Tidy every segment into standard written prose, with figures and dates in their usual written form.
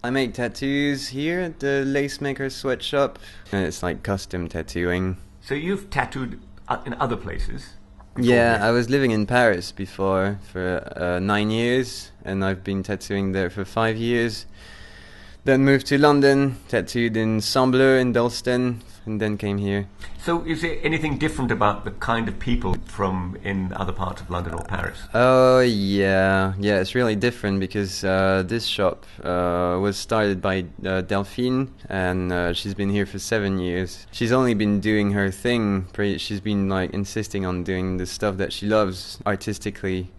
I make tattoos here at the Lace Maker Sweatshop, and it's like custom tattooing. So you've tattooed in other places before Yeah, here? I was living in Paris before for 9 years, and I've been tattooing there for 5 years. Then moved to London, tattooed in Saint-Bleu in Dalston, and then came here. So is there anything different about the kind of people from in other parts of London or Paris? Oh yeah, it's really different because this shop was started by Delphine, and she's been here for 7 years. She's only been doing her thing. She's been like insisting on doing the stuff that she loves artistically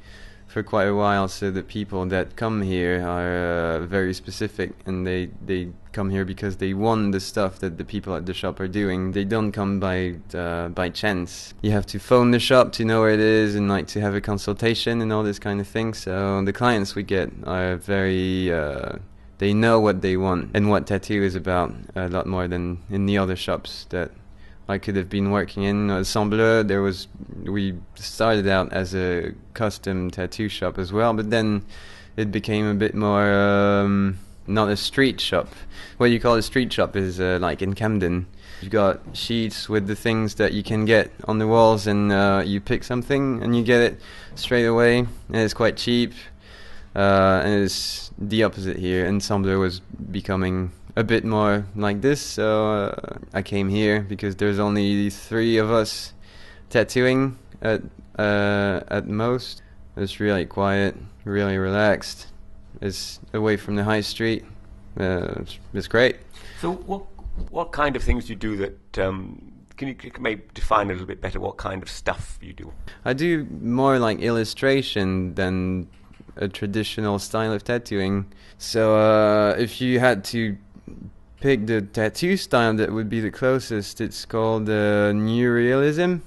for quite a while, so the people that come here are very specific, and they come here because they want the stuff that the people at the shop are doing. They don't come by chance. You have to phone the shop to know where it is, and like to have a consultation and all this kind of thing. So the clients we get are very they know what they want and what tattoo is about a lot more than in the other shops that I could have been working in. Saint-Bleu, we started out as a custom tattoo shop as well, but then it became a bit more not a street shop. What you call a street shop is like in Camden. You've got sheets with the things that you can get on the walls, and you pick something and you get it straight away, and it's quite cheap. And it's the opposite here, and Saint-Bleu was becoming a bit more like this, so I came here because there's only 3 of us tattooing at most. It's really quiet, really relaxed. It's away from the high street. It's great. So what kind of things do you do that can you maybe define a little bit better what kind of stuff you do? I do more like illustration than a traditional style of tattooing. So if you had to pick the tattoo style that would be the closest, it's called New Realism.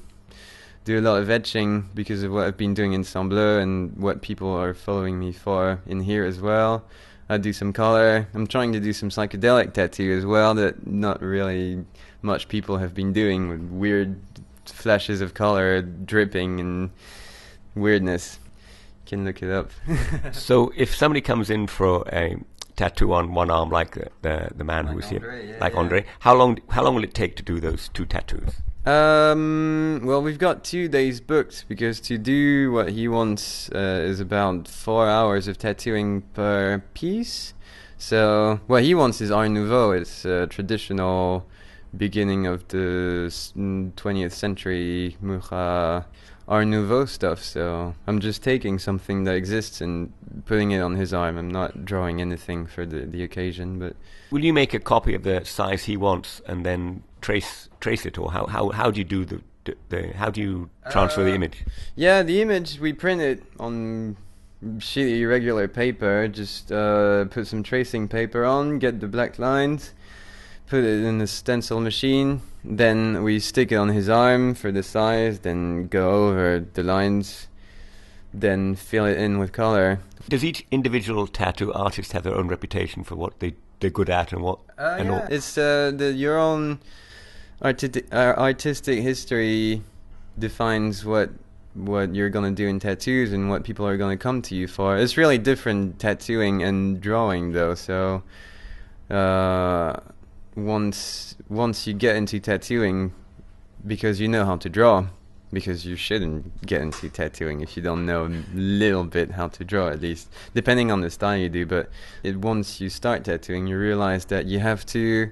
Do a lot of etching because of what I've been doing in Saint-Bleu and what people are following me for in here as well. I do some color. I'm trying to do some psychedelic tattoo as well that not really much people have been doing, with weird flashes of color dripping and weirdness. You can look it up. So if somebody comes in for a tattoo on one arm, like the man who was here, like Andre, how long will it take to do those 2 tattoos? Well, we've got 2 days booked because to do what he wants is about 4 hours of tattooing per piece. So what he wants is Art Nouveau. It's traditional beginning of the 20th century Murat Art Nouveau stuff. So I'm just taking something that exists and putting it on his arm. I'm not drawing anything for the occasion. But will you make a copy of the size he wants and then trace it, or how do you do the how do you transfer the image? Yeah, the image we print it on shitty regular paper. Just put some tracing paper on, get the black lines, put it in the stencil machine. Then we stick it on his arm for the size, then go over the lines, then fill it in with color. Does each individual tattoo artist have their own reputation for what they're good at and what? Yeah. It's your own artistic history defines what you're gonna do in tattoos and what people are gonna come to you for. It's really different tattooing and drawing though. So once you get into tattooing, because you know how to draw, because you shouldn't get into tattooing if you don't know a little bit how to draw, at least depending on the style you do. But once you start tattooing, you realize that you have to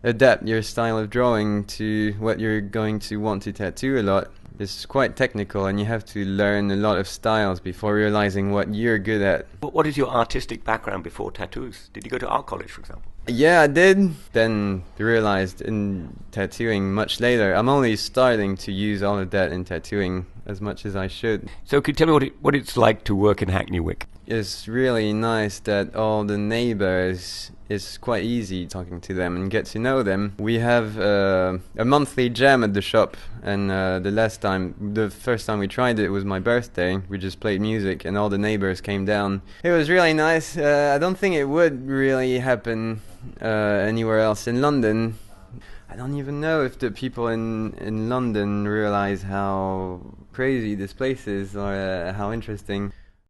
adapt your style of drawing to what you're going to want to tattoo a lot. It's quite technical, and you have to learn a lot of styles before realizing what you're good at. What is your artistic background before tattoos? Did you go to art college, for example? Yeah, I did. Then realized in tattooing much later, I'm only starting to use all of that in tattooing as much as I should. So could you tell me what it's like to work in Hackney Wick? It's really nice that all the neighbors, it's quite easy talking to them and get to know them. We have a monthly jam at the shop, and the first time we tried it was my birthday. We just played music and all the neighbors came down. It was really nice. I don't think it would really happen anywhere else in London. I don't even know if the people in London realize how crazy this place is, or how interesting.